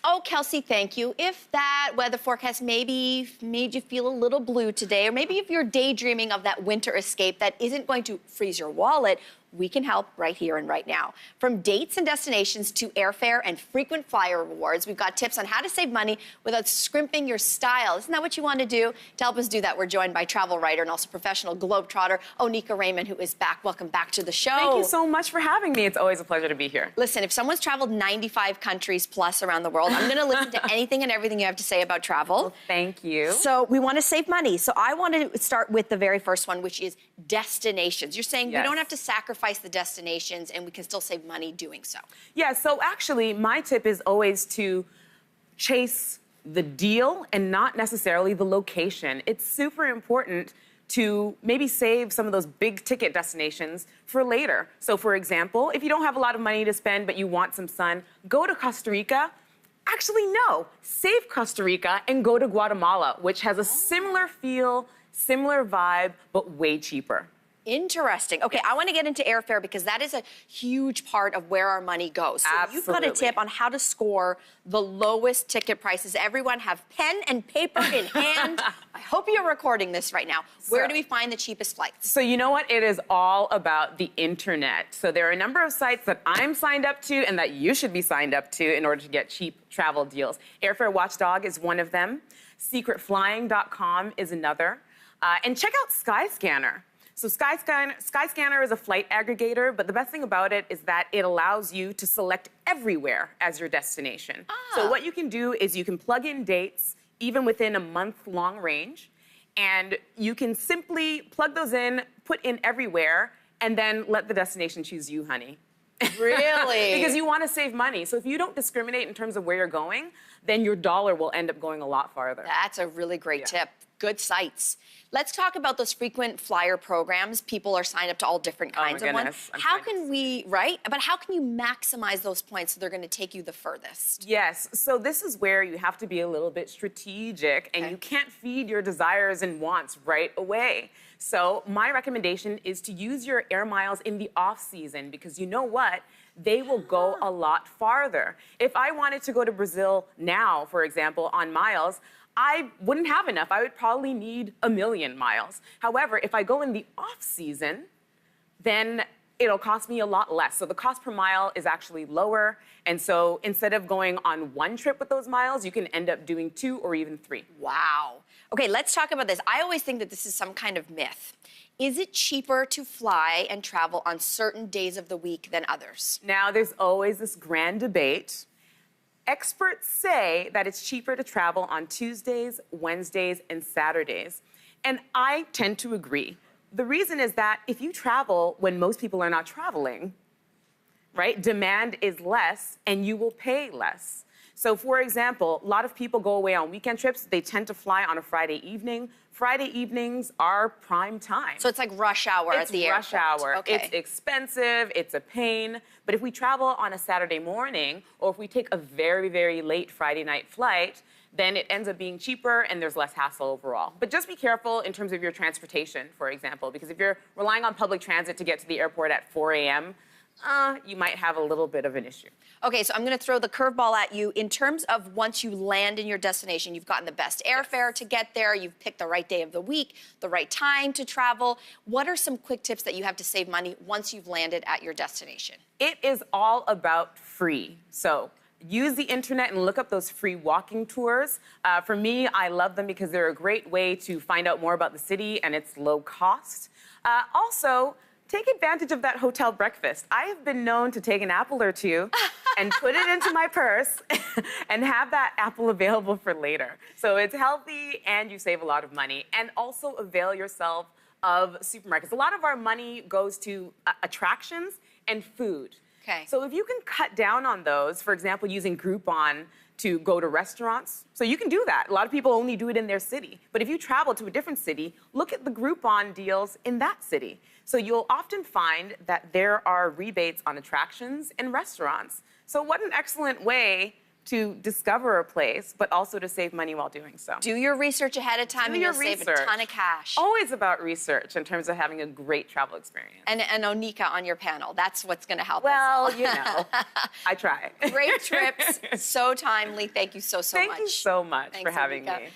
Oh, Kelsey, thank you. If that weather forecast maybe made you feel a little blue today, or maybe if you're daydreaming of that winter escape that isn't going to freeze your wallet, we can help right here and right now. From dates and destinations to airfare and frequent flyer rewards, we've got tips on how to save money without scrimping your style. Isn't that what you want to do? To help us do that, we're joined by travel writer and also professional globetrotter, Oneika Raymond, who is back. Welcome back to the show. Thank you so much for having me. It's always a pleasure to be here. Listen, if someone's traveled 95 countries plus around the world, I'm going to listen to anything and everything you have to say about travel. Well, thank you. So we want to save money. So I want to start with the very first one, which is destinations. You're saying we don't have to sacrifice the destinations and we can still save money doing so. Yeah, so actually my tip is always to chase the deal and not necessarily the location. It's super important to maybe save some of those big ticket destinations for later. So for example, if you don't have a lot of money to spend but you want some sun, go to Costa Rica. Actually, no, save Costa Rica and go to Guatemala, which has a similar feel, similar vibe, but way cheaper. Interesting. Okay, I want to get into airfare because that is a huge part of where our money goes. So you've got a tip on how to score the lowest ticket prices. Everyone have pen and paper in hand. I hope you're recording this right now. Where do we find the cheapest flights? So you know what? It is all about the internet. So there are a number of sites that I'm signed up to and that you should be signed up to in order to get cheap travel deals. Airfare Watchdog is one of them. Secretflying.com is another. And check out Skyscanner. So Skyscanner is a flight aggregator, but the best thing about it is that it allows you to select everywhere as your destination. So what you can do is you can plug in dates, even within a month-long range, and you can simply plug those in, put in everywhere, and then let the destination choose you, honey. Really? Because you want to save money. So if you don't discriminate in terms of where you're going, then your dollar will end up going a lot farther. That's a really great tip. Good sites. Let's talk about those frequent flyer programs. People are signed up to all different kinds of ones. How can we, but how can you maximize those points so they're going to take you the furthest? Yes, so this is where you have to be a little bit strategic and you can't feed your desires and wants right away. So my recommendation is to use your air miles in the off season because you know what? They will go a lot farther. If I wanted to go to Brazil now, for example, on miles, I wouldn't have enough. I would probably need 1 million miles. However, if I go in the off season, then it'll cost me a lot less. So the cost per mile is actually lower. And so instead of going on one trip with those miles, you can end up doing 2 or even 3. Wow. Okay, let's talk about this. I always think that this is some kind of myth. Is it cheaper to fly and travel on certain days of the week than others? Now, there's always this grand debate. Experts say that it's cheaper to travel on Tuesdays, Wednesdays, and Saturdays. And I tend to agree. The reason is that if you travel when most people are not traveling, right, demand is less and you will pay less. So for example, a lot of people go away on weekend trips. They tend to fly on a Friday evening. Friday evenings are prime time. So it's like rush hour at the airport. It's rush hour. Okay. It's expensive. It's a pain. But if we travel on a Saturday morning, or if we take a very, very late Friday night flight, then it ends up being cheaper and there's less hassle overall. But just be careful in terms of your transportation, for example, because if you're relying on public transit to get to the airport at 4 a.m., you might have a little bit of an issue. Okay, so I'm going to throw the curveball at you. In terms of once you land in your destination, you've gotten the best airfare to get there, you've picked the right day of the week, the right time to travel. What are some quick tips that you have to save money once you've landed at your destination? It is all about free. So use the internet and look up those free walking tours. For me, I love them because they're a great way to find out more about the city and it's low cost. Also, take advantage of that hotel breakfast. I have been known to take an apple or two and put it into my purse and have that apple available for later. So it's healthy and you save a lot of money. And also avail yourself of supermarkets. A lot of our money goes to attractions and food. Okay. So if you can cut down on those, for example, using Groupon to go to restaurants. So you can do that. A lot of people only do it in their city. But if you travel to a different city, look at the Groupon deals in that city. So you'll often find that there are rebates on attractions and restaurants. So what an excellent way to discover a place, but also to save money while doing so. Do your research ahead of time Do and your you'll save a research. ton of cash. Always about research in terms of having a great travel experience. And Oneika on your panel. That's what's going to help us Well, all. you know, I try. Great trips. So timely. Thank you so much. Thank you so much Thanks, for having Oneika. me.